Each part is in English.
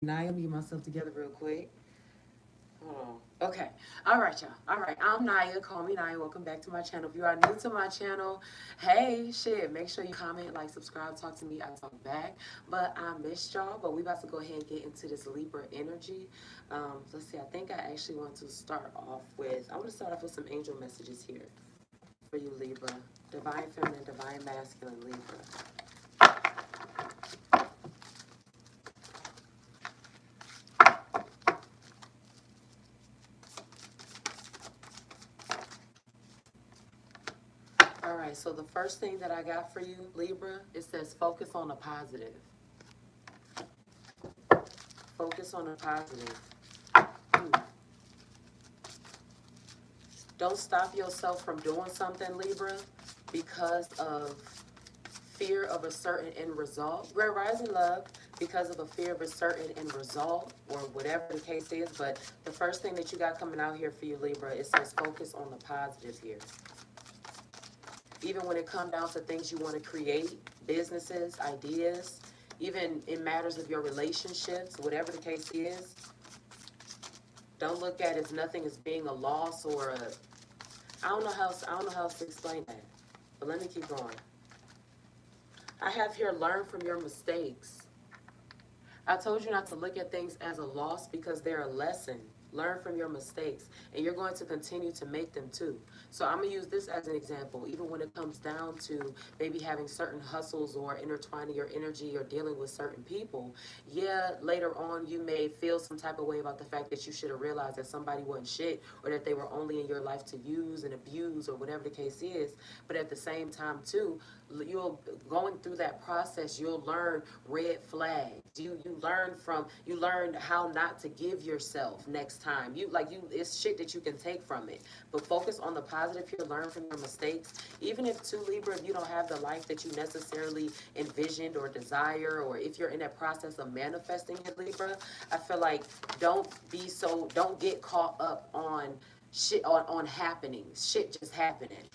Naya, me myself together real quick. Oh, okay. All right, y'all. All right. I'm Naya. Call me Naya. Welcome back to my channel. If you are new to my channel, hey, shit, make sure you comment, like, subscribe, talk to me. I talk back. But I missed y'all. But we about to go ahead and get into this Libra energy. Let's see. I think I actually want to start off with, I want to start off with some angel messages here for you, Libra. Divine feminine, divine masculine, Libra. All right, so the first thing that I got for you, Libra, it says focus on the positive. Focus on the positive. Hmm. Don't stop yourself from doing something, Libra, because of fear of a certain end result. We're rising love because of a fear of a certain end result or whatever the case is. But the first thing that you got coming out here for you, Libra, it says focus on the positive here. Even when it comes down to things you want to create, businesses, ideas, even in matters of your relationships, whatever the case is, don't look at it as nothing as being a loss or a, I don't know how else to explain that. But let me keep going. I have here learn from your mistakes. I told you not to look at things as a loss because they're a lesson. Learn from your mistakes, and you're going to continue to make them too. So I'm going to use this as an example, even when it comes down to maybe having certain hustles or intertwining your energy or dealing with certain people. Yeah, later on you may feel some type of way about the fact that you should have realized that somebody wasn't shit or that they were only in your life to use and abuse or whatever the case is. But at the same time too, you'll going through that process, you'll learn red flags. You learn how not to give yourself next time. It's shit that you can take from it. But focus on the positive here, learn from your mistakes. Even if to Libra, if you don't have the life that you necessarily envisioned or desire, or if you're in that process of manifesting it, Libra, I feel like don't get caught up on shit on happenings. Shit just happening.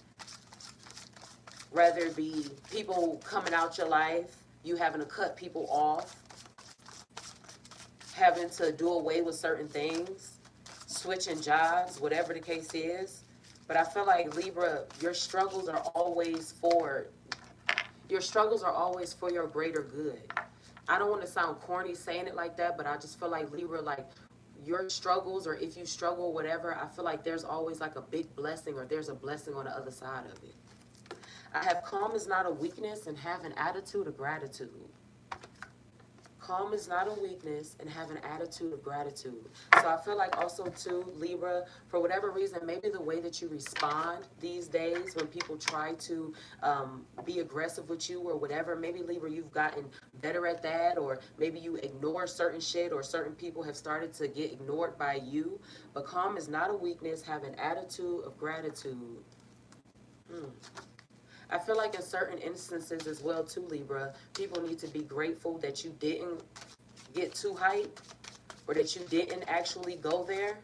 Whether it be people coming out your life, you having to cut people off, having to do away with certain things, switching jobs, whatever the case is. But I feel like Libra, your struggles are always for your greater good. I don't want to sound corny saying it like that, but I just feel like Libra, like your struggles, or if you struggle, whatever, I feel like there's always like a big blessing, or there's a blessing on the other side of it. I have calm is not a weakness and have an attitude of gratitude. Calm is not a weakness and have an attitude of gratitude. So I feel like also too, Libra, for whatever reason, maybe the way that you respond these days when people try to be aggressive with you or whatever, maybe Libra, you've gotten better at that, or maybe you ignore certain shit, or certain people have started to get ignored by you. But calm is not a weakness, have an attitude of gratitude. Hmm. I feel like in certain instances as well too, Libra, people need to be grateful that you didn't get too hyped or that you didn't actually go there.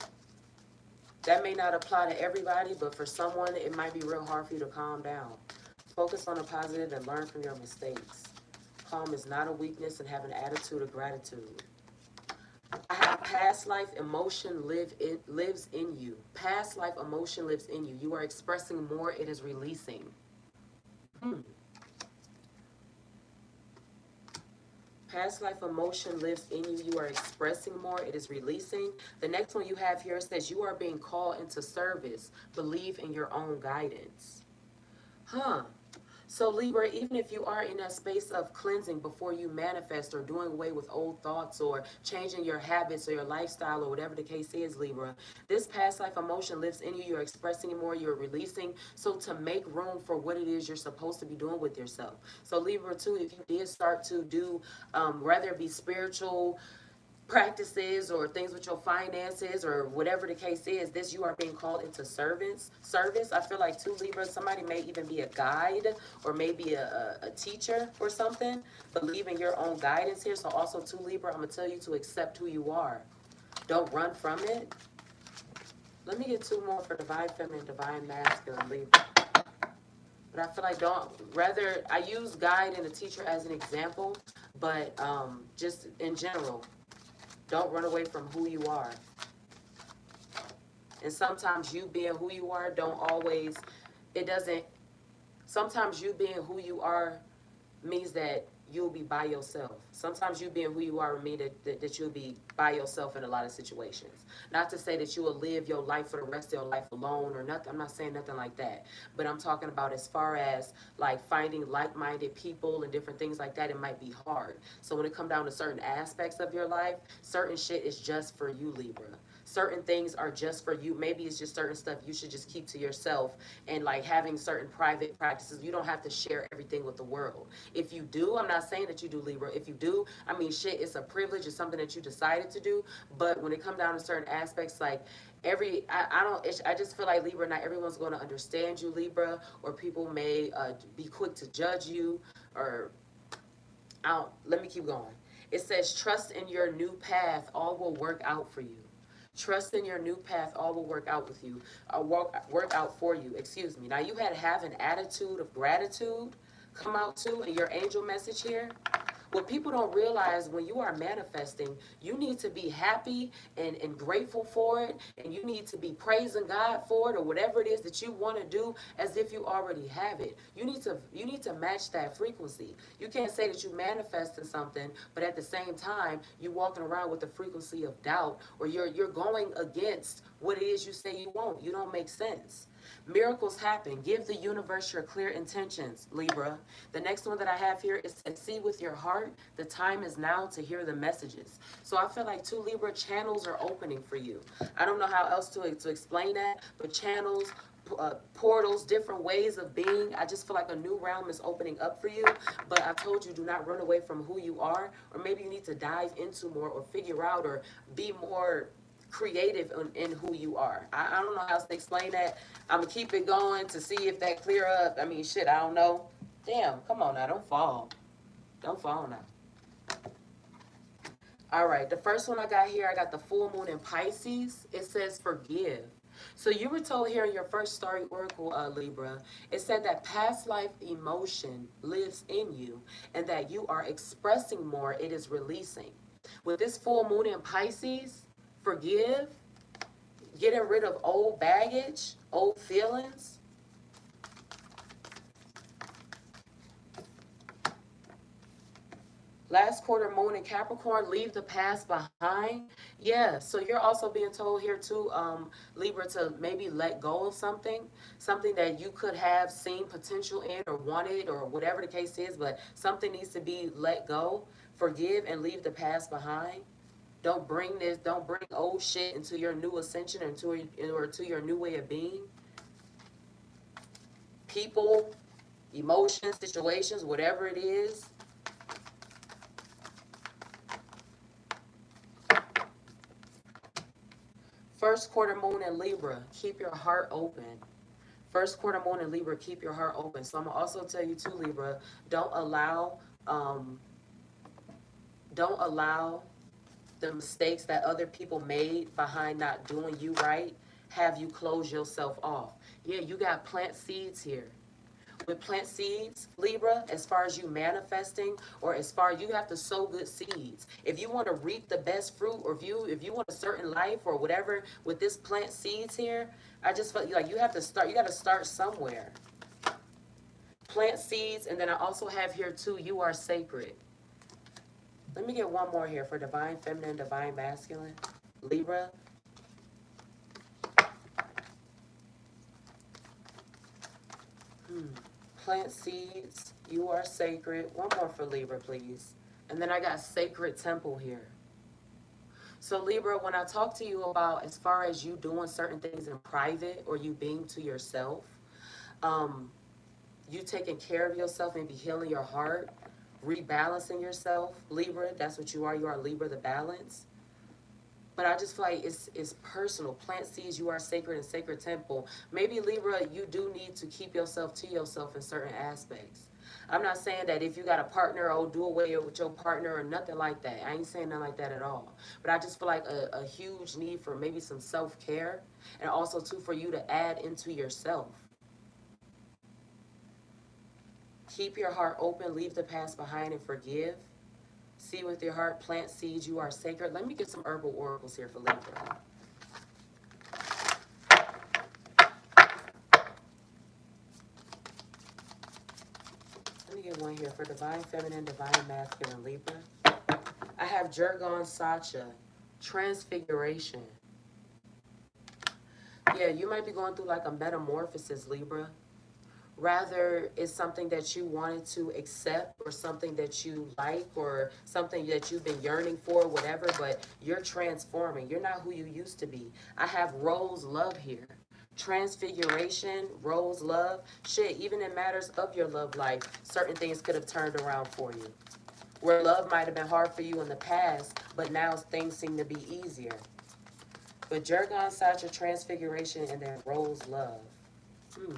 That may not apply to everybody, but for someone, it might be real hard for you to calm down. Focus on the positive and learn from your mistakes. Calm is not a weakness and have an attitude of gratitude. I have past life emotion lives in you. Past life emotion lives in you. You are expressing more, it is releasing. Hmm. Past life emotion lives in you. You are expressing more. It is releasing. The next one you have here says you are being called into service. Believe in your own guidance. Huh. So Libra, even if you are in that space of cleansing before you manifest, or doing away with old thoughts, or changing your habits or your lifestyle, or whatever the case is, Libra, this past life emotion lives in you. You're expressing it more, you're releasing. So to make room for what it is you're supposed to be doing with yourself. So Libra too, if you did start to do, whether it be spiritual practices or things with your finances or whatever the case is, this you are being called into service. I feel like too, Libra, somebody may even be a guide or maybe a teacher or something. Believe in your own guidance here. So also too, Libra, I'm gonna tell you to accept who you are. Don't run from it. Let me get two more for divine feminine, divine masculine, Libra. But I feel like I use guide and a teacher as an example, but just in general, Don't run away from who you are. And sometimes you being who you are don't always, it doesn't, sometimes you being who you are means that you'll be by yourself. Sometimes you being who you are mean that you'll be by yourself in a lot of situations. Not to say that you will live your life for the rest of your life alone or nothing. I'm not saying nothing like that. But I'm talking about as far as like finding like-minded people and different things like that, it might be hard. So when it comes down to certain aspects of your life, certain shit is just for you, Libra. Certain things are just for you. Maybe it's just certain stuff you should just keep to yourself, and like having certain private practices. You don't have to share everything with the world. If you do, I'm not saying that you do, Libra. If you do, I mean, shit, it's a privilege. It's something that you decided to do. But when it comes down to certain aspects, like I don't, I just feel like Libra, not everyone's going to understand you, Libra, or people may be quick to judge you, or I don't, let me keep going. It says, trust in your new path, all will work out for you. Trust in your new path, all will work out with you, work out for you, excuse me. Now you had to have an attitude of gratitude come out too in your angel message here. What people don't realize, when you are manifesting, you need to be happy and grateful for it, and you need to be praising God for it, or whatever it is that you want to do, as if you already have it. You need to match that frequency. You can't say that you manifesting something, but at the same time you walking around with the frequency of doubt, or you're going against what it is you say you want. You don't make sense. Miracles happen. Give the universe your clear intentions, Libra. The next one that I have here is to see with your heart. The time is now to hear the messages. So I feel like, too, Libra, channels are opening for you. I don't know how else to explain that, but channels, portals, different ways of being. I just feel like a new realm is opening up for you. But I told you, do not run away from who you are, or maybe you need to dive into more, or figure out, or be more creative in who you are. I don't know how else to explain that. I'm gonna keep it going to see if that clear up. I mean, shit, I don't know. Damn, come on now, don't fall. Don't fall now. All right, the first one I got here, I got the full moon in Pisces. It says forgive. So you were told here in your first story oracle, Libra, it said that past life emotion lives in you, and that you are expressing more, it is releasing. With this full moon in Pisces, forgive, getting rid of old baggage, old feelings. Last quarter moon in Capricorn, leave the past behind. Yeah, so you're also being told here too, Libra, to maybe let go of something that you could have seen potential in or wanted, or whatever the case is, but something needs to be let go. Forgive and leave the past behind. Don't bring old shit into your new ascension, or to your new way of being. People, emotions, situations, whatever it is. First quarter moon in Libra, keep your heart open. First quarter moon in Libra, keep your heart open. So I'm gonna also tell you too, Libra, don't allow um, don't allow the mistakes that other people made behind not doing you right have you close yourself off. Yeah, you got plant seeds here. With plant seeds, Libra, as far as you manifesting, or as far, you have to sow good seeds. If you want to reap the best fruit, or if you want a certain life or whatever, with this plant seeds here, I just felt like you have to start. You got to start somewhere. Plant seeds, and then I also have here too, you are sacred. Let me get one more here for divine feminine, divine masculine. Libra. Plant seeds, you are sacred. One more for Libra, please. And then I got sacred temple here. So Libra, when I talk to you about as far as you doing certain things in private, or you being to yourself, um, you taking care of yourself and be healing your heart, rebalancing yourself, Libra, that's what you are. You are Libra, the balance. But I just feel like it's personal. Plant seeds, you are sacred, and sacred temple. Maybe Libra, you do need to keep yourself to yourself in certain aspects. I'm not saying that if you got a partner, oh, do away with your partner or nothing like that. I ain't saying nothing like that at all. But I just feel like a huge need for maybe some self-care, and also too for you to add into yourself. Keep your heart open, leave the past behind, and forgive. See with your heart, plant seeds, you are sacred. Let me get some herbal oracles here for Libra. Let me get one here for divine feminine, divine masculine Libra. I have Jurgon Sacha, transfiguration. Yeah, you might be going through like a metamorphosis, Libra. Rather, it's something that you wanted to accept or something that you like or something that you've been yearning for, whatever, but you're transforming. You're not who you used to be. I have rose love here. Transfiguration, rose love. Shit, even in matters of your love life, certain things could have turned around for you. Where love might have been hard for you in the past, but now things seem to be easier. But Jurgon, Sacha, transfiguration, and then rose love. Hmm.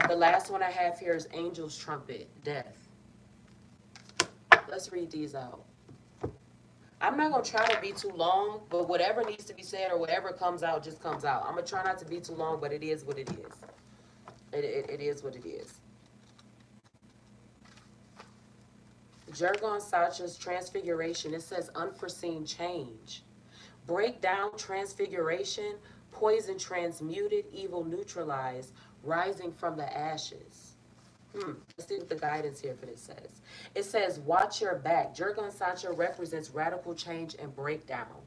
The last one I have here is Angel's Trumpet, Death. Let's read these out. I'm not going to try to be too long, but whatever needs to be said or whatever comes out just comes out. I'm going to try not to be too long, but it is what it is. It is what it is. Jurgon Sacha's transfiguration, it says unforeseen change. Break down transfiguration, poison transmuted, evil neutralized, rising from the ashes. Let's see what the guidance here for this says. It says, watch your back. Jurgon Sacha represents radical change and breakdown.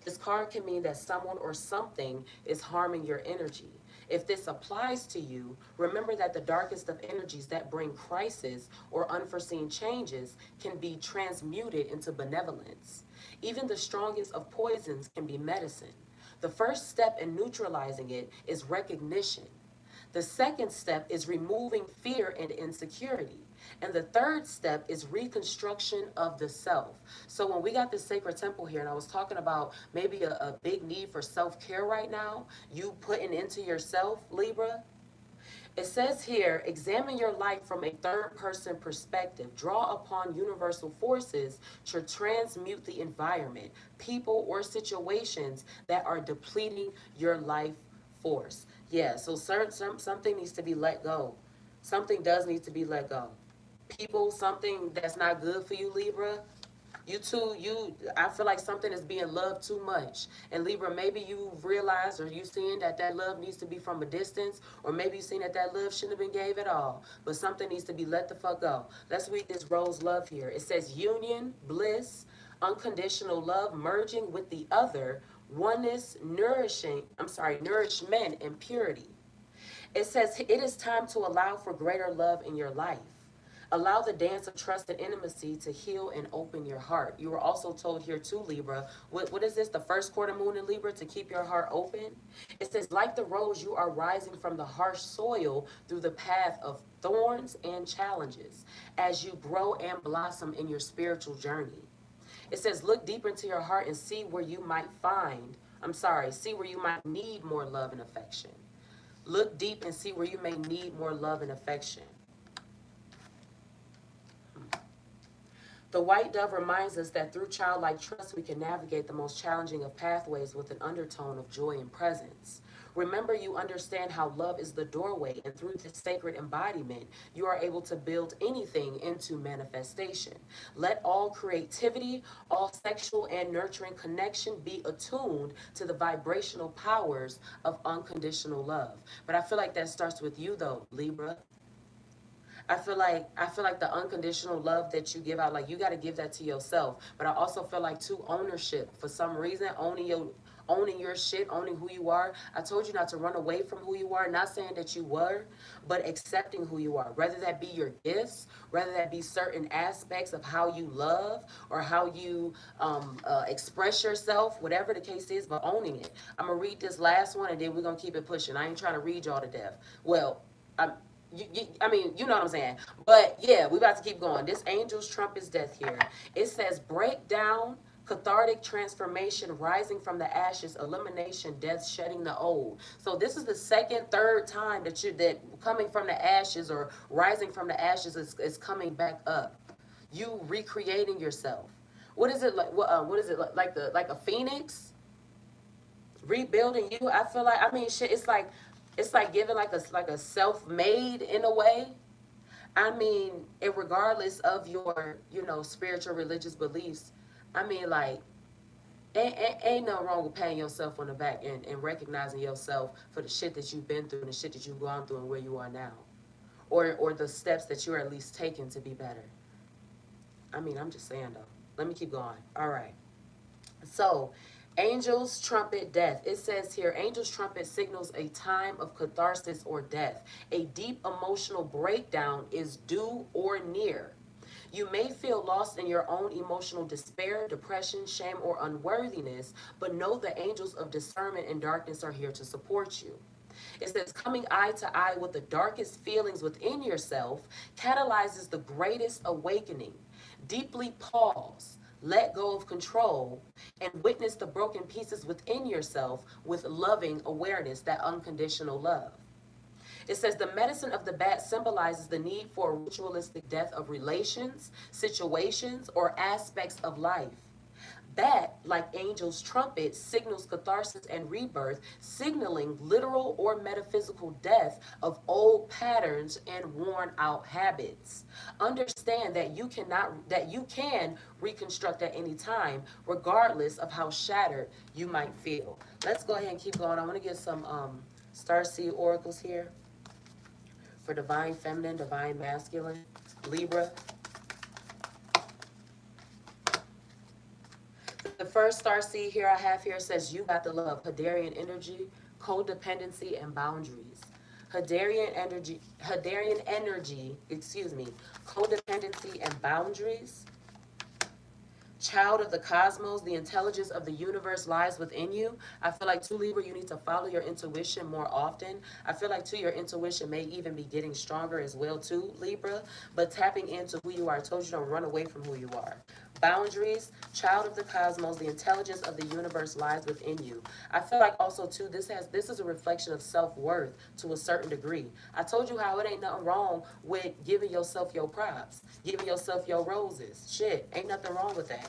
This card can mean that someone or something is harming your energy. If this applies to you, remember that the darkest of energies that bring crisis or unforeseen changes can be transmuted into benevolence. Even the strongest of poisons can be medicine. The first step in neutralizing it is recognition. The second step is removing fear and insecurity. And the third step is reconstruction of the self. So when we got this sacred temple here, and I was talking about maybe a big need for self-care right now, you putting into yourself, Libra, it says here, examine your life from a third-person perspective. Draw upon universal forces to transmute the environment, people, or situations that are depleting your life force. Yeah, so something needs to be let go. Something does need to be let go. People, something that's not good for you, Libra, I feel like something is being loved too much. And Libra, maybe you realize or you seeing that that love needs to be from a distance, or maybe you seen that that love shouldn't have been gave at all. But something needs to be let the fuck go. Let's read this rose love here. It says union, bliss, unconditional love merging with the other, oneness, nourishment and purity. It says it is time to allow for greater love in your life. Allow the dance of trust and intimacy to heal and open your heart. You were also told here too, Libra, what is this, the first quarter moon in Libra, to keep your heart open? It says, like the rose, you are rising from the harsh soil through the path of thorns and challenges as you grow and blossom in your spiritual journey. It says, look deeper into your heart and see where you might see where you might need more love and affection. Look deep and see where you may need more love and affection. The white dove reminds us that through childlike trust, we can navigate the most challenging of pathways with an undertone of joy and presence. Remember, you understand how love is the doorway, and through this sacred embodiment, you are able to build anything into manifestation. Let all creativity, all sexual and nurturing connection be attuned to the vibrational powers of unconditional love. But I feel like that starts with you, though, Libra. I feel like the unconditional love that you give out, like you got to give that to yourself. But I also feel like too, ownership. For some reason, owning your shit, owning who you are. I told you not to run away from who you are. Not saying that you were, but accepting who you are. Whether that be your gifts, whether that be certain aspects of how you love or how you express yourself, whatever the case is, but owning it. I'm gonna read this last one and then we're gonna keep it pushing. I ain't trying to read y'all to death. Well, I'm I mean, you know what I'm saying. But yeah, we about to keep going. This angel's trump is death here. It says break down, cathartic transformation, rising from the ashes, elimination, death, shedding the old. So this is the second, third time that coming from the ashes or rising from the ashes is coming back up. You recreating yourself. What is it like? What is it like a phoenix? Rebuilding you. I feel like, I mean, shit. It's like giving like a self-made in a way. I mean, and regardless of your, spiritual religious beliefs, I mean, like, ain't no wrong with patting yourself on the back and recognizing yourself for the shit that you've been through and the shit that you've gone through and where you are now. Or the steps that you're at least taking to be better. I mean, I'm just saying, though. Let me keep going. All right. So, angels trumpet death. It says here, angels trumpet signals a time of catharsis or death. A deep emotional breakdown is due or near. You may feel lost in your own emotional despair, depression, shame, or unworthiness, but know the angels of discernment and darkness are here to support you. It says, coming eye to eye with the darkest feelings within yourself catalyzes the greatest awakening. Deeply pause, let go of control, and witness the broken pieces within yourself with loving awareness, that unconditional love. It says the medicine of the bat symbolizes the need for a ritualistic death of relations, situations, or aspects of life. Bat, like angel's trumpet, signals catharsis and rebirth, signaling literal or metaphysical death of old patterns and worn out habits. Understand that you can reconstruct at any time, regardless of how shattered you might feel. Let's go ahead and keep going. I want to get some starseed oracles here for divine feminine, divine masculine, Libra. The first star seed here I have here says you got the love, Hadarian energy, codependency, and boundaries. Hadarian energy, codependency and boundaries. Child of the cosmos, the intelligence of the universe lies within you. I feel like, too, Libra, you need to follow your intuition more often. I feel like, too, your intuition may even be getting stronger as well, too, Libra. But tapping into who you are, I told you don't run away from who you are. Boundaries, child of the cosmos, the intelligence of the universe lies within you. I feel like also, too, this is a reflection of self-worth to a certain degree. I told you how it ain't nothing wrong with giving yourself your props, giving yourself your roses. Shit, ain't nothing wrong with that.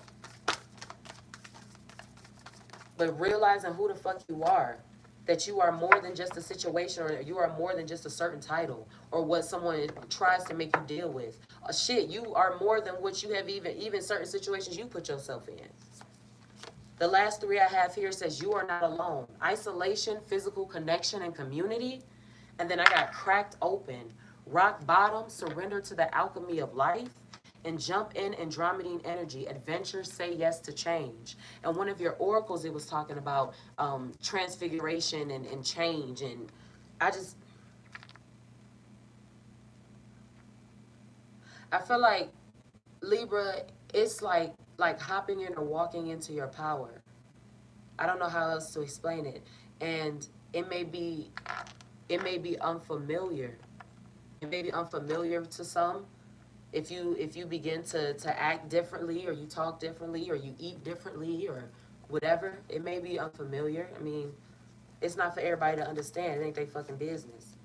But realizing who the fuck you are, that you are more than just a situation, or you are more than just a certain title or what someone tries to make you deal with. Shit, you are more than what you have, even certain situations you put yourself in. The last three I have here says you are not alone. Isolation, physical connection, and community. And then I got cracked open, rock bottom, surrender to the alchemy of life, and jump in Andromedan energy, adventure, say yes to change. And one of your oracles, it was talking about transfiguration and change. And I just, I feel like Libra, it's like hopping in or walking into your power. I don't know how else to explain it. And it may be unfamiliar. It may be unfamiliar to some. If you begin to act differently, or you talk differently, or you eat differently, or whatever, it may be unfamiliar. I mean, it's not for everybody to understand. It ain't their fucking business.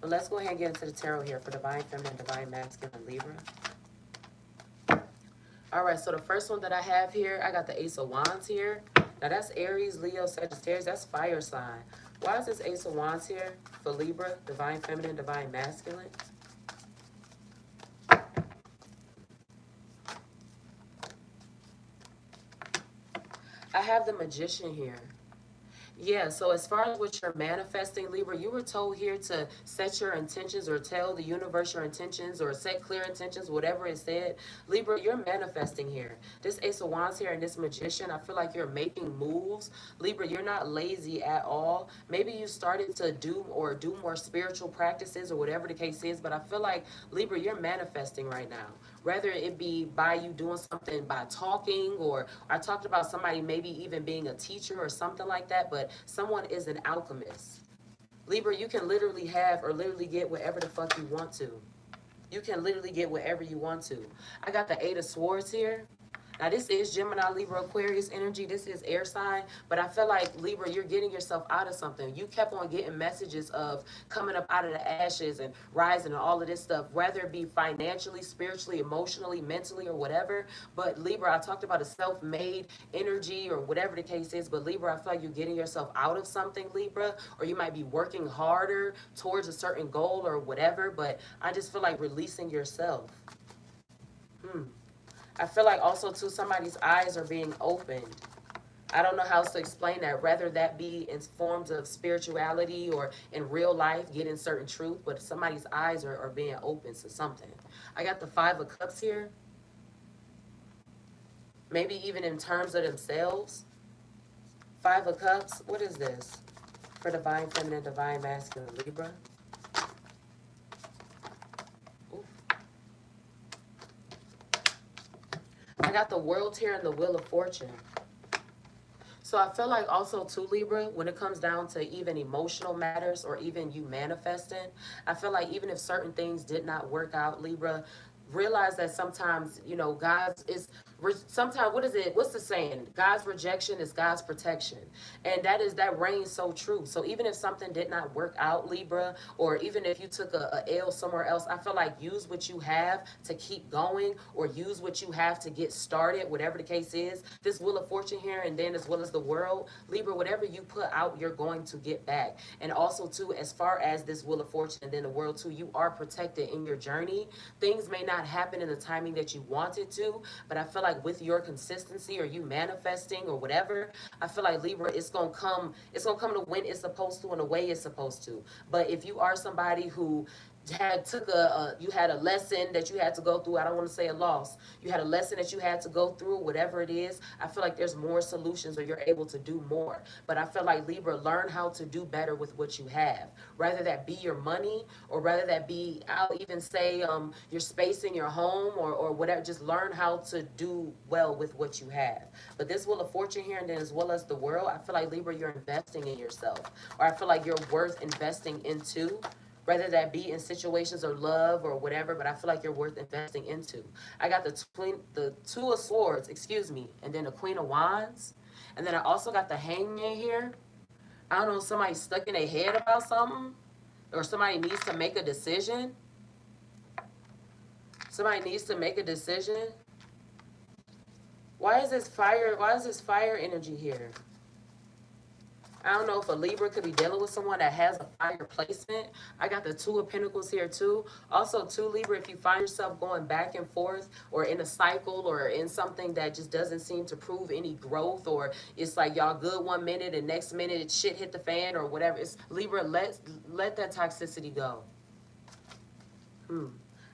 But let's go ahead and get into the tarot here for divine feminine, divine masculine, Libra. All right, so the first one that I have here, I got the Ace of Wands here. Now that's Aries, Leo, Sagittarius. That's fire sign. Why is this Ace of Wands here for Libra, divine feminine, divine masculine? I have the Magician here. Yeah, so as far as what you're manifesting, Libra, you were told here to set your intentions or tell the universe your intentions or set clear intentions, whatever it said. Libra, you're manifesting here. This Ace of Wands here and this Magician, I feel like you're making moves. Libra, you're not lazy at all. Maybe you started to do more spiritual practices or whatever the case is, but I feel like, Libra, you're manifesting right now. Whether it be by you doing something by talking, or I talked about somebody maybe even being a teacher or something like that, but someone is an alchemist. Libra, you can literally have or literally get whatever the fuck you want to. You can literally get whatever you want to. I got the Eight of Swords here. Now, this is Gemini, Libra, Aquarius energy. This is air sign. But I feel like, Libra, you're getting yourself out of something. You kept on getting messages of coming up out of the ashes and rising and all of this stuff, whether it be financially, spiritually, emotionally, mentally, or whatever. But, Libra, I talked about a self-made energy or whatever the case is. But, Libra, I feel like you're getting yourself out of something, Libra. Or you might be working harder towards a certain goal or whatever. But I just feel like releasing yourself. Hmm. I feel like also too somebody's eyes are being opened. I don't know how else to explain that. Whether that be in forms of spirituality or in real life, getting certain truth, but somebody's eyes are being opened to something. I got the Five of Cups here. Maybe even in terms of themselves. Five of Cups. What is this? For divine feminine, divine masculine, Libra. Ooh. I got the World here and the Wheel of Fortune. So I feel like also too, Libra, when it comes down to even emotional matters or even you manifesting, I feel like even if certain things did not work out, Libra, realize that sometimes, God's is sometimes, what is it? What's the saying? God's rejection is God's protection. And that reigns so true. So even if something did not work out, Libra, or even if you took a L somewhere else, I feel like use what you have to keep going or use what you have to get started, whatever the case is. This Wheel of Fortune here, and then as well as the world, Libra, whatever you put out, you're going to get back. And also too, as far as this Wheel of Fortune and then the world too, you are protected in your journey. Things may not happen in the timing that you want it to, but I feel like with your consistency or you manifesting or whatever, I feel like, Libra, it's gonna come to when it's supposed to and the way it's supposed to. But if you are somebody who you had a lesson that you had to go through, I don't want to say a loss, you had a lesson that you had to go through, whatever it is, I feel like there's more solutions or you're able to do more. But I feel like, Libra, learn how to do better with what you have, rather that be your money or rather that be, I'll even say, your space in your home or whatever. Just learn how to do well with what you have. But this Wheel of Fortune here, and then as well as the world, I feel like, Libra, you're investing in yourself, or I feel like you're worth investing into, whether that be in situations or love or whatever. But I feel like you're worth investing into. I got the Two of Swords, excuse me, and then the Queen of Wands, and then I also got the Hangman here. I don't know, somebody stuck in their head about something, or somebody needs to make a decision. Somebody needs to make a decision. Why is this fire? Why is this fire energy here? I don't know if a Libra could be dealing with someone that has a fire placement. I got the Two of Pentacles here too. Also, too, Libra, if you find yourself going back and forth or in a cycle or in something that just doesn't seem to prove any growth, or it's like y'all good one minute and next minute shit hit the fan or whatever, it's Libra, let that toxicity go.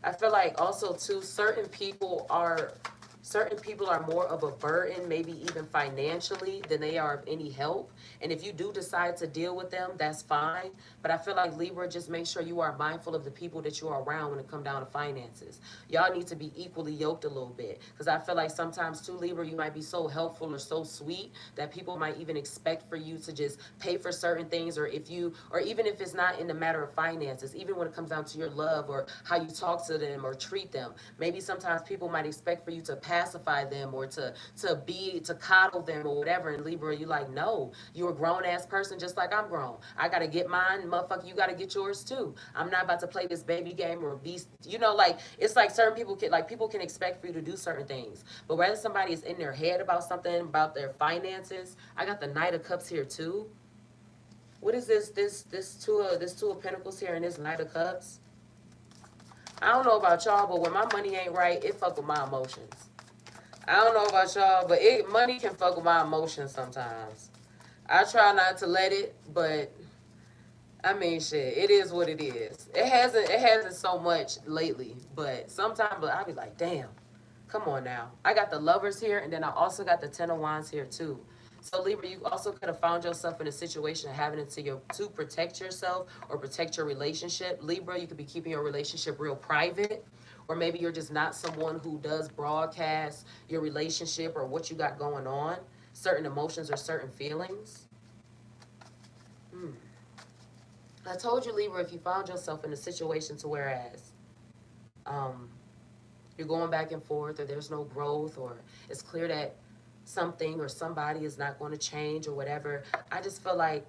I feel like also too, certain people are more of a burden, maybe even financially, than they are of any help. And if you do decide to deal with them, that's fine. But I feel like, Libra, just make sure you are mindful of the people that you are around when it comes down to finances. Y'all need to be equally yoked a little bit. Because I feel like sometimes too, Libra, you might be so helpful or so sweet that people might even expect for you to just pay for certain things, or even if it's not in the matter of finances, even when it comes down to your love or how you talk to them or treat them. Maybe sometimes people might expect for you to pacify them or to coddle them or whatever. And, Libra, you like, no, you're a grown ass person just like I'm grown. I gotta get mine, motherfucker. You gotta get yours too. I'm not about to play this baby game or be, like, it's like certain people can expect for you to do certain things. But whether somebody is in their head about something about their finances, I got the Knight of Cups here too. What is this two of Pentacles here and this Knight of Cups? I don't know about y'all, but when my money ain't right, it fuck with my emotions. I don't know about y'all, but money can fuck with my emotions sometimes. I try not to let it, but I mean, shit, it is what it is. It hasn't so much lately, but sometimes, but I be like, damn, come on now. I got the Lovers here, and then I also got the Ten of Wands here too. So, Libra, you also could have found yourself in a situation of having to protect yourself or protect your relationship. Libra, you could be keeping your relationship real private, or maybe you're just not someone who does broadcast your relationship or what you got going on, certain emotions or certain feelings. Hmm. I told you, Libra, if you found yourself in a situation to whereas, um, You're going back and forth, or there's no growth, or it's clear that something or somebody is not going to change or whatever. I just feel like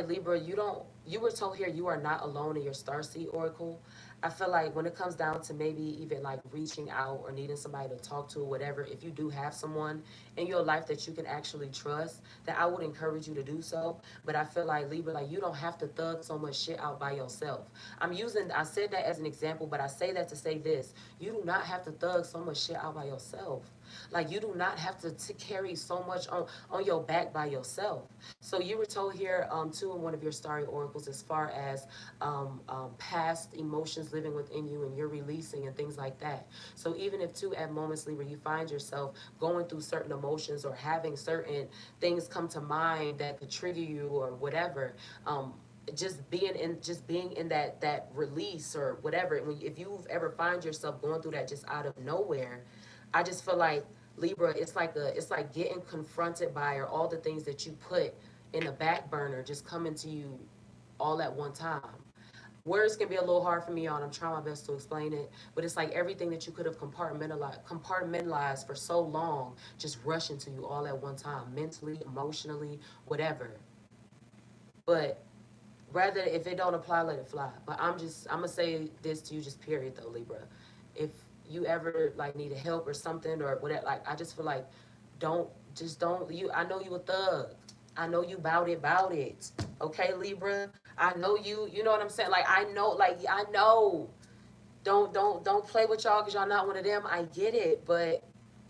Libra, you were told here you are not alone in your starseed oracle. I feel like when it comes down to maybe even like reaching out or needing somebody to talk to or whatever, if you do have someone in your life that you can actually trust, that I would encourage you to do so. But I feel like Libra, like you don't have to thug so much shit out by yourself. I said that as an example, but I say that to say this. You do not have to thug so much shit out by yourself. Like you do not have to carry so much on your back by yourself. So you were told here too in one of your starry oracles as far as past emotions living within you and you're releasing and things like that. So even if too at moments where you find yourself going through certain emotions or having certain things come to mind that could trigger you or whatever, just being in that release or whatever, if you've ever find yourself going through that just out of nowhere, I just feel like Libra, it's like getting confronted by or all the things that you put in the back burner just coming to you all at one time. Words can be a little hard for me, y'all, and I'm trying my best to explain it. But it's like everything that you could have compartmentalized for so long, just rushing to you all at one time, mentally, emotionally, whatever. But rather, if it don't apply, let it fly. But I'm gonna say this to you, just period, though, Libra. If you ever like need help or something or whatever, like I just feel like don't don't. I know you a thug. I know you bout it. Okay, Libra. I know you. You know what I'm saying? I know. Don't play with y'all because y'all not one of them. I get it, but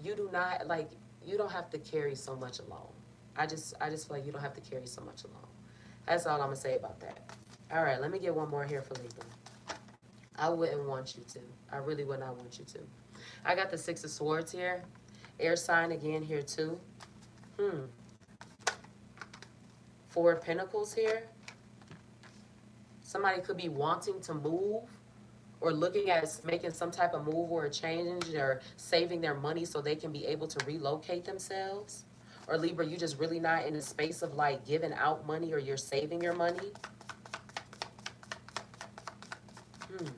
you do not like. You don't have to carry so much alone. I just feel like you don't have to carry so much alone. That's all I'm gonna say about that. All right, let me get one more here for Libra. I wouldn't want you to. I really would not want you to. I got the Six of Swords here. Air sign again here too. Hmm. Four of Pentacles here. Somebody could be wanting to move or looking at making some type of move or a change or saving their money so they can be able to relocate themselves. Or Libra, you just really not in a space of like giving out money or you're saving your money. Hmm.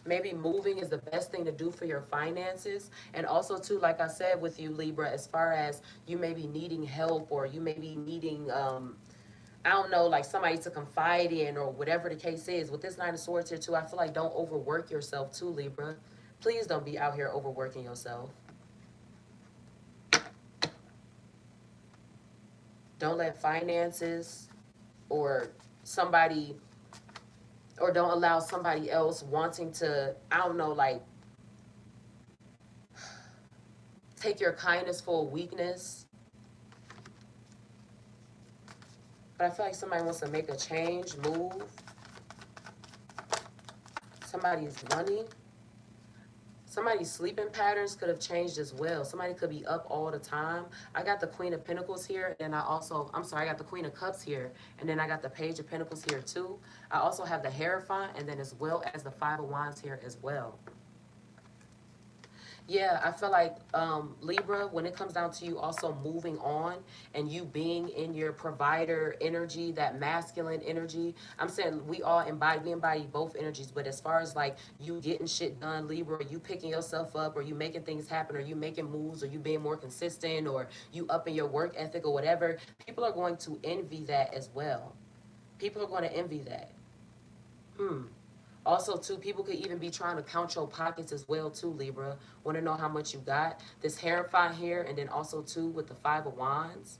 Maybe moving is the best thing to do for your finances. And also too, like I said with you, Libra, as far as you may be needing help or you may be needing I don't know, like somebody to confide in or whatever the case is. With this Nine of Swords here too, I feel like don't overwork yourself too, Libra. Please don't be out here overworking yourself. Don't let finances or somebody, or don't allow somebody else wanting to, I don't know, like take your kindness for a weakness. But I feel like somebody wants to make a change, move. Somebody's money. Somebody's sleeping patterns could have changed as well. Somebody could be up all the time. I got the Queen of Pentacles here, and I got the Queen of Cups here, and then I got the Page of Pentacles here too. I also have the Hierophant, and then as well as the Five of Wands here as well. Yeah, I feel like Libra, when it comes down to you also moving on and you being in your provider energy, that masculine energy, I'm saying we embody both energies. But as far as like you getting shit done, Libra, or you picking yourself up, or you making things happen, or you making moves, or you being more consistent, or you upping your work ethic, or whatever, people are going to envy that as well. People are going to envy that. Hmm. Also, too, people could even be trying to count your pockets as well, too, Libra. Want to know how much you got. This Hierophant here, and then also, too, with the Five of Wands.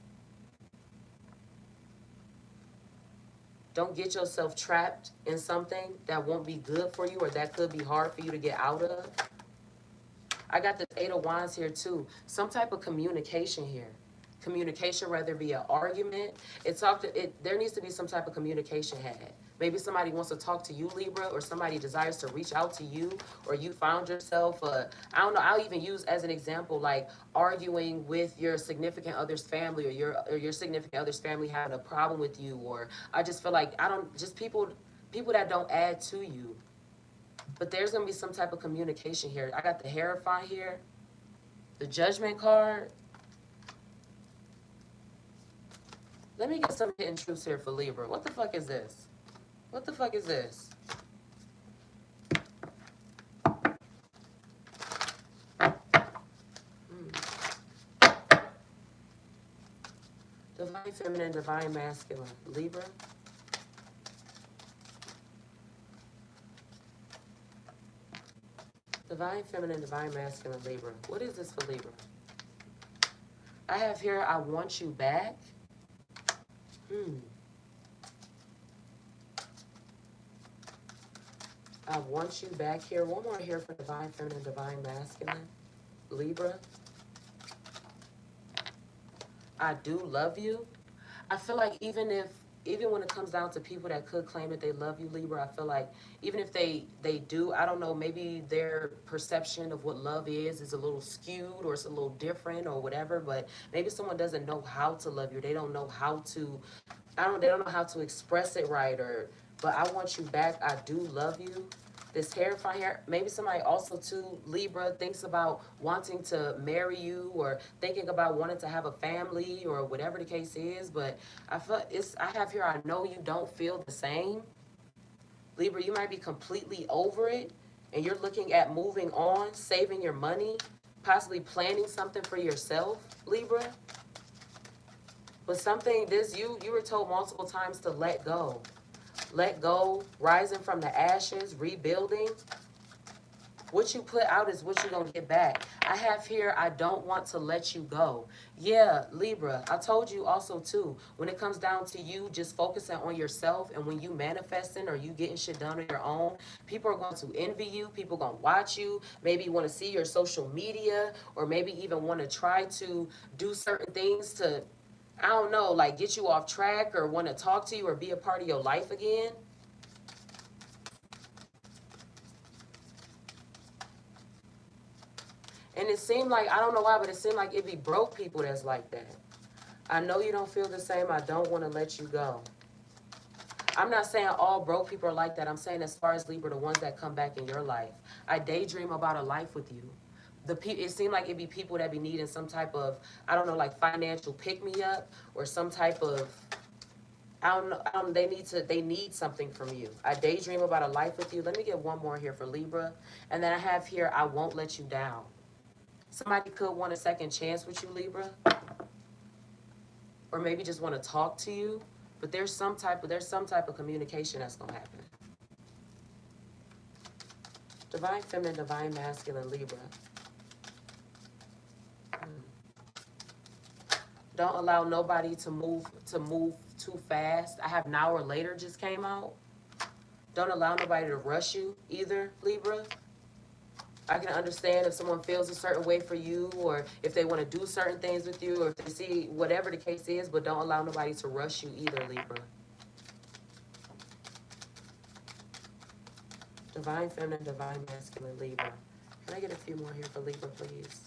Don't get yourself trapped in something that won't be good for you or that could be hard for you to get out of. I got the Eight of Wands here, too. Some type of communication here. Communication, whether it be an argument, there needs to be some type of communication had. Maybe somebody wants to talk to you, Libra, or somebody desires to reach out to you, or you found yourself, I don't know, I'll even use as an example, like arguing with your significant other's family, or your significant other's family having a problem with you, or I just feel like, just people that don't add to you. But there's going to be some type of communication here. I got the Hierophant here, the Judgment card. Let me get some hidden truths here for Libra. What the fuck is this? What the fuck is this? Divine feminine, divine masculine. Libra. Divine feminine, divine masculine, Libra. What is this for Libra? I have here, I want you back. I want you back here. One more here for divine feminine, divine masculine, Libra. I do love you. I feel like even when it comes down to people that could claim that they love you, Libra, I feel like even if they do, I don't know, maybe their perception of what love is a little skewed or it's a little different or whatever, but maybe someone doesn't know how to love you. They don't know how to they don't know how to express it right, or but I want you back. I do love you. This terrifying hair. Maybe somebody also too, Libra, thinks about wanting to marry you or thinking about wanting to have a family or whatever the case is. But I have here, I know you don't feel the same. Libra, you might be completely over it and you're looking at moving on, saving your money, possibly planning something for yourself, Libra. But something you were told multiple times to let go. Let go, rising from the ashes, rebuilding. What you put out is what you're going to get back. I have here, I don't want to let you go. Yeah, Libra, I told you also too, when it comes down to you just focusing on yourself and when you manifesting or you getting shit done on your own, people are going to envy you. People are going to watch you. Maybe want to see your social media or maybe even want to try to do certain things to, I don't know, like get you off track or want to talk to you or be a part of your life again. And it seemed like, I don't know why, but it seemed like it'd be broke people that's like that. I know you don't feel the same. I don't want to let you go. I'm not saying all broke people are like that. I'm saying as far as Libra, the ones that come back in your life. I daydream about a life with you. It seemed like it'd be people that be needing some type of, I don't know, like financial pick-me-up or some type of, I don't know, they need something from you. I daydream about a life with you. Let me get one more here for Libra. And then I have here, I won't let you down. Somebody could want a second chance with you, Libra. Or maybe just want to talk to you. But there's some type of communication that's gonna happen. Divine feminine, divine masculine, Libra. Don't allow nobody to move too fast. I have now or later just came out. Don't allow nobody to rush you either, Libra. I can understand if someone feels a certain way for you or if they want to do certain things with you or if they see whatever the case is, but don't allow nobody to rush you either, Libra. Divine feminine, divine masculine, Libra. Can I get a few more here for Libra, please?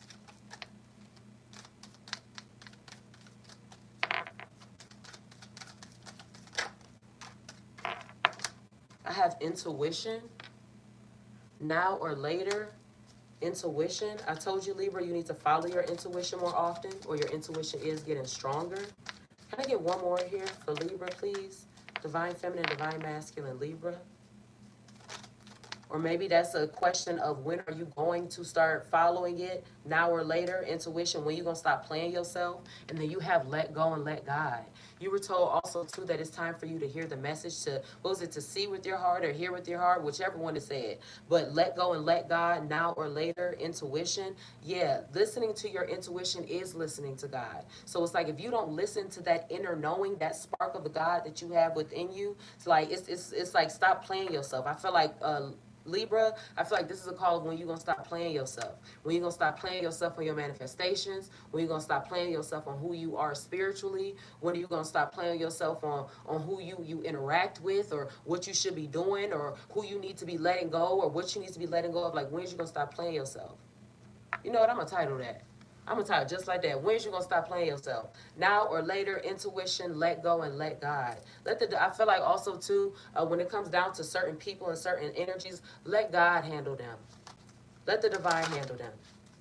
I have intuition. Now or later, intuition. I told you, Libra, you need to follow your intuition more often or your intuition is getting stronger. Can I get one more here for Libra, please? Divine feminine, divine masculine, Libra. Or maybe that's a question of when are you going to start following it, now or later, intuition, when you going to stop playing yourself, and then you have let go and let God. You were told also, too, that it's time for you to hear the message to, what was it, to see with your heart or hear with your heart, whichever one to say it. But let go and let God, now or later, intuition. Yeah, listening to your intuition is listening to God. So it's like if you don't listen to that inner knowing, that spark of the God that you have within you, it's like, it's like stop playing yourself. I feel like, Libra, I feel like this is a call of when you're going to stop playing yourself. When you're going to stop playing yourself on your manifestations. When you're going to stop playing yourself on who you are spiritually. When are you going to stop playing yourself on who you interact with or what you should be doing or who you need to be letting go or what you need to be letting go of. Like, when are you going to stop playing yourself? You know what? I'm going to title that. I'm going to title just like that. When's you going to stop playing yourself? Now or later, intuition, let go and let God. I feel like also, too, when it comes down to certain people and certain energies, let God handle them. Let the divine handle them.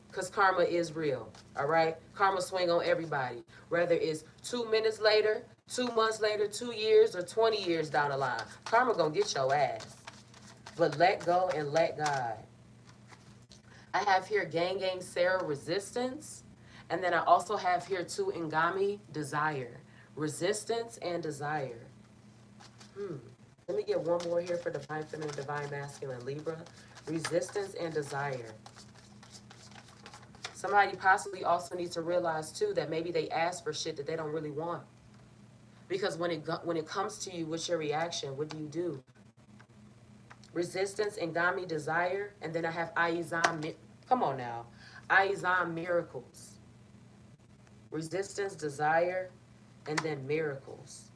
Because karma is real, all right? Karma swing on everybody. Whether it's 2 minutes later, 2 months later, 2 years, or 20 years down the line. Karma going to get your ass. But let go and let God. I have here Gang Sarah resistance. And then I also have here too Ngami desire. Resistance and desire. Let me get one more here for divine feminine, divine masculine, Libra. Resistance and desire. Somebody possibly also needs to realize too that maybe they ask for shit that they don't really want. Because when it comes to you, what's your reaction? What do? Resistance, Ngami, desire, and then I have Aizan. Come on now, Aizan, miracles. Resistance, desire, and then miracles.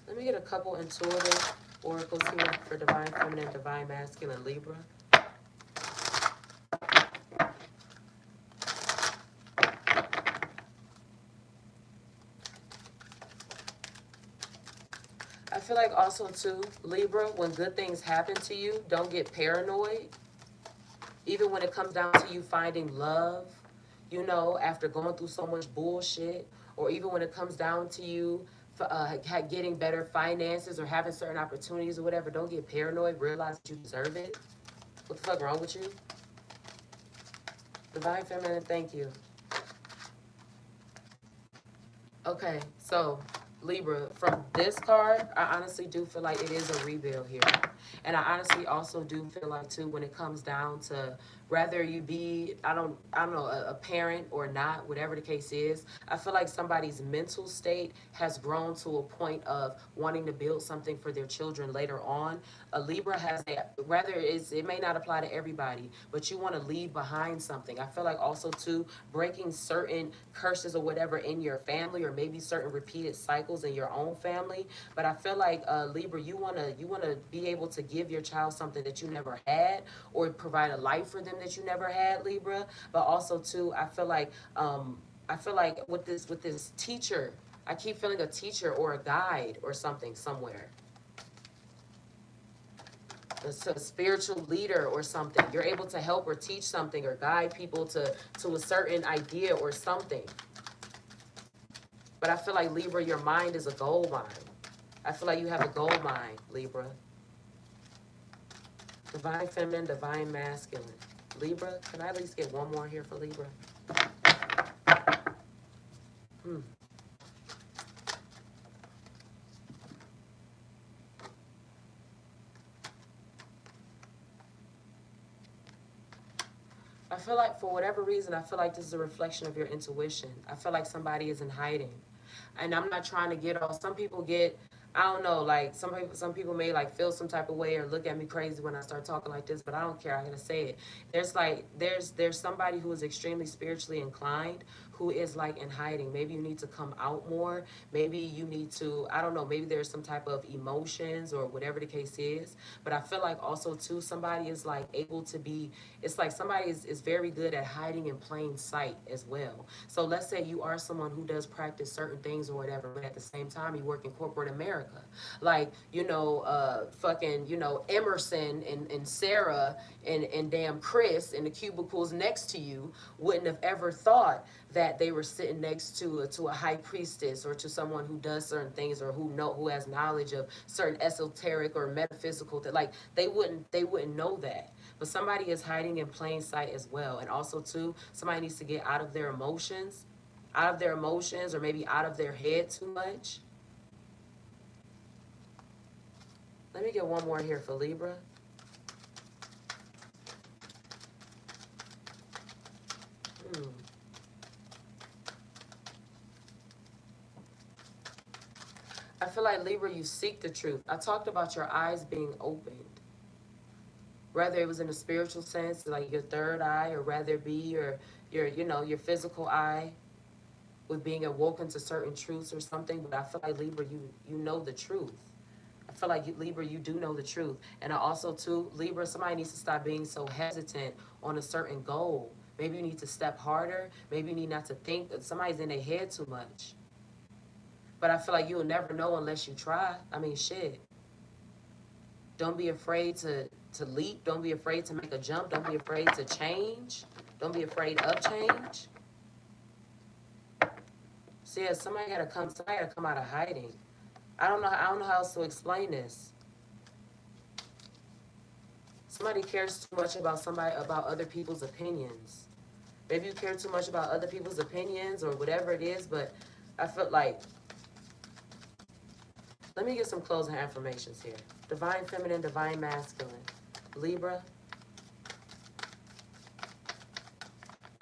Let me get a couple intuitive oracles here for divine feminine, divine masculine, Libra. I feel like also too, Libra, when good things happen to you, don't get paranoid. Even when it comes down to you finding love, you know, after going through so much bullshit, or even when it comes down to you getting better finances or having certain opportunities or whatever, don't get paranoid. Realize that you deserve it. What the fuck wrong with you? Divine Feminine, thank you. Okay, so Libra, from this card, I honestly do feel like it is a rebuild here. And I honestly also do feel like too, when it comes down to whether you be, I don't know, a parent or not, whatever the case is, I feel like somebody's mental state has grown to a point of wanting to build something for their children later on. A Libra has that, rather it may not apply to everybody, but you want to leave behind something. I feel like also too, breaking certain curses or whatever in your family, or maybe certain repeated cycles in your own family. But I feel like Libra, you wanna be able to give your child something that you never had, or provide a life for them that you never had, Libra. But also too, I feel like with this teacher, I keep feeling a teacher or a guide or something somewhere. A spiritual leader or something. You're able to help or teach something or guide people to a certain idea or something. But I feel like, Libra, your mind is a gold mine. I feel like you have a gold mine, Libra. Divine feminine, divine masculine. Libra, can I at least get one more here for Libra? I feel like for whatever reason, I feel like this is a reflection of your intuition. I feel like somebody is in hiding. And I'm not trying to get all, some people get, I don't know, like some people may like feel some type of way or look at me crazy when I start talking like this, but I don't care. I gotta say it. There's somebody who is extremely spiritually inclined who is like in hiding. Maybe you need to come out more. Maybe you need to, I don't know, maybe there's some type of emotions or whatever the case is. But I feel like also too, somebody is like able to be, it's like somebody is very good at hiding in plain sight as well. So let's say you are someone who does practice certain things or whatever, but at the same time you work in corporate America. Like, fucking, Emerson and Sarah and damn Chris in the cubicles next to you wouldn't have ever thought that they were sitting next to a high priestess or to someone who does certain things or who has knowledge of certain esoteric or metaphysical that, like, they wouldn't know that. But somebody is hiding in plain sight as well. And also too, somebody needs to get out of their emotions, or maybe out of their head too much. Let me get one more here for Libra. I feel like, Libra, you seek the truth. I talked about your eyes being opened. Whether it was in a spiritual sense, like your third eye, or rather it be your physical eye with being awoken to certain truths or something. But I feel like, Libra, you know the truth. I feel like, Libra, you do know the truth. And I also too, Libra, somebody needs to stop being so hesitant on a certain goal. Maybe you need to step harder. Maybe you need not to think that somebody's in their head too much. But I feel like you'll never know unless you try. I mean, shit. Don't be afraid to leap. Don't be afraid to make a jump. Don't be afraid to change. Don't be afraid of change. So yeah, somebody gotta come out of hiding. I don't know how else to explain this. Somebody cares too much about other people's opinions. Maybe you care too much about other people's opinions or whatever it is, but I felt like, let me get some closing affirmations here. Divine feminine, divine masculine. Libra,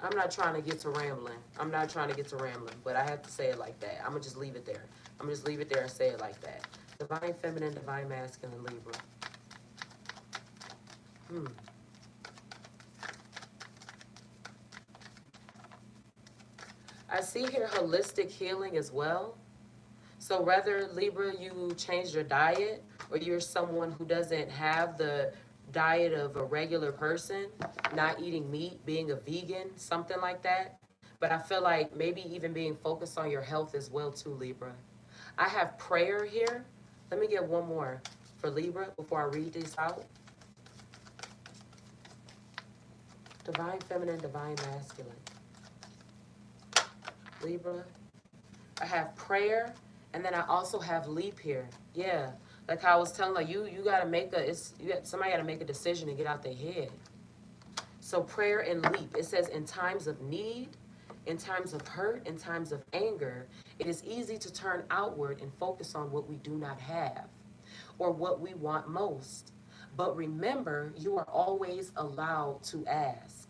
I'm not trying to get to rambling. I'm not trying to get to rambling, but I have to say it like that. I'm going to just leave it there. I'm going to just leave it there and say it like that. Divine feminine, divine masculine, Libra. I see here holistic healing as well. So whether, Libra, you changed your diet or you're someone who doesn't have the diet of a regular person, not eating meat, being a vegan, something like that. But I feel like maybe even being focused on your health as well too, Libra. I have prayer here. Let me get one more for Libra before I read this out. Divine feminine, divine masculine. Libra. I have prayer, and then I also have leap here. Yeah, like I was telling, like you gotta make somebody gotta make a decision and get out their head. So prayer and leap. It says in times of need, in times of hurt, in times of anger, it is easy to turn outward and focus on what we do not have or what we want most. But remember, you are always allowed to ask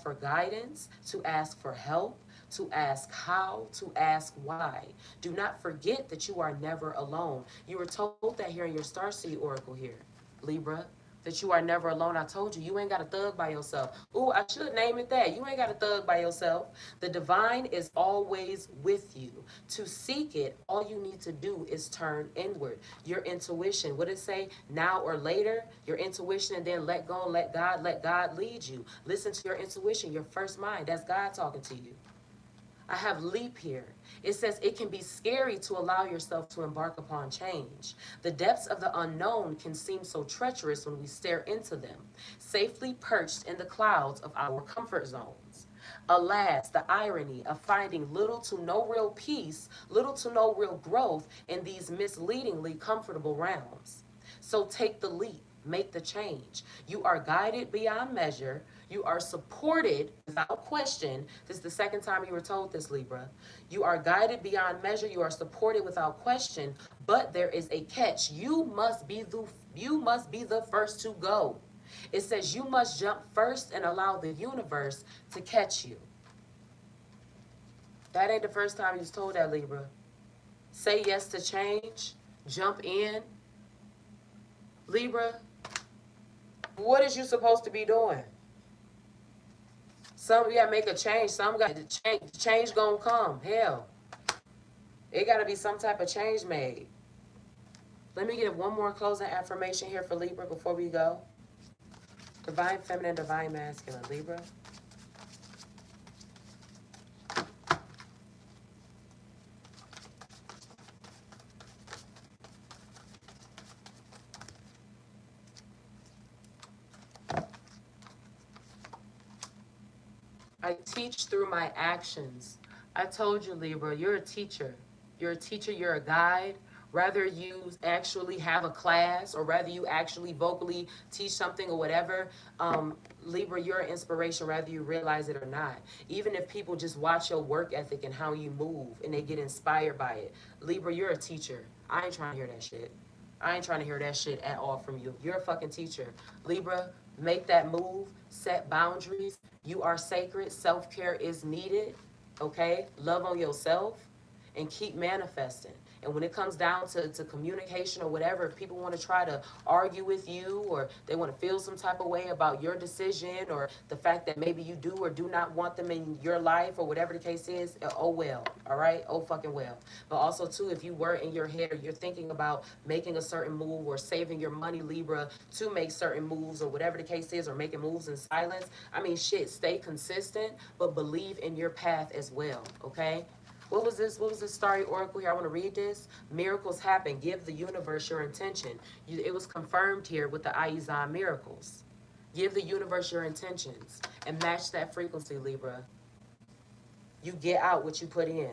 for guidance, to ask for help, to ask how, to ask why. Do not forget that you are never alone. You were told that here in your Starseed Oracle here, Libra, that you are never alone. I told you, you ain't got a thug by yourself. Ooh, I should name it that. You ain't got a thug by yourself. The divine is always with you. To seek it, all you need to do is turn inward. Your intuition, what did it say? Now or later, your intuition, and then let go and let God lead you. Listen to your intuition, your first mind. That's God talking to you. I have leap here. It says it can be scary to allow yourself to embark upon change. The depths of the unknown can seem so treacherous when we stare into them, safely perched in the clouds of our comfort zones. Alas, the irony of finding little to no real peace, little to no real growth in these misleadingly comfortable realms. So take the leap. Make the change. You are guided beyond measure. You are supported without question. This is the second time you were told this, Libra. You are guided beyond measure. You are supported without question. But there is a catch. You must be the first to go. It says you must jump first and allow the universe to catch you. That ain't the first time you was told that, Libra. Say yes to change. Jump in. Libra, what is you supposed to be doing? Some gotta make a change. Some got to change. Change gonna come. Hell, it gotta be some type of change made. Let me give one more closing affirmation here for Libra before we go. Divine feminine, divine masculine. Libra. I teach through my actions. I told you, Libra, you're a teacher. You're a teacher, you're a guide. Rather you actually have a class or rather you actually vocally teach something or whatever, Libra, you're an inspiration, whether you realize it or not. Even if people just watch your work ethic and how you move and they get inspired by it. Libra, you're a teacher. I ain't trying to hear that shit. I ain't trying to hear that shit at all from you. You're a fucking teacher. Libra, make that move, set boundaries. You are sacred. Self-care is needed. Okay? Love on yourself and keep manifesting. And when it comes down to communication or whatever, if people want to try to argue with you or they want to feel some type of way about your decision or the fact that maybe you do or do not want them in your life or whatever the case is, oh well, all right? Oh fucking well. But also too, if you were in your head or you're thinking about making a certain move or saving your money, Libra, to make certain moves or whatever the case is, or making moves in silence, I mean, shit, stay consistent, but believe in your path as well, okay? What was this? What was this starry oracle here? I want to read this. Miracles happen. Give the universe your intention. It was confirmed here with the Aizan miracles. Give the universe your intentions and match that frequency, Libra. You get out what you put in.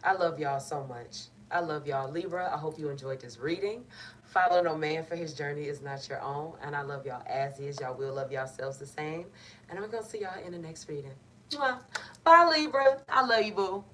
I love y'all so much. I love y'all. Libra, I hope you enjoyed this reading. Follow no man, for his journey is not your own. And I love y'all as is. Y'all will love yourselves the same. And I'm going to see y'all in the next reading. Mwah. Bye, Libra. I love you, boo.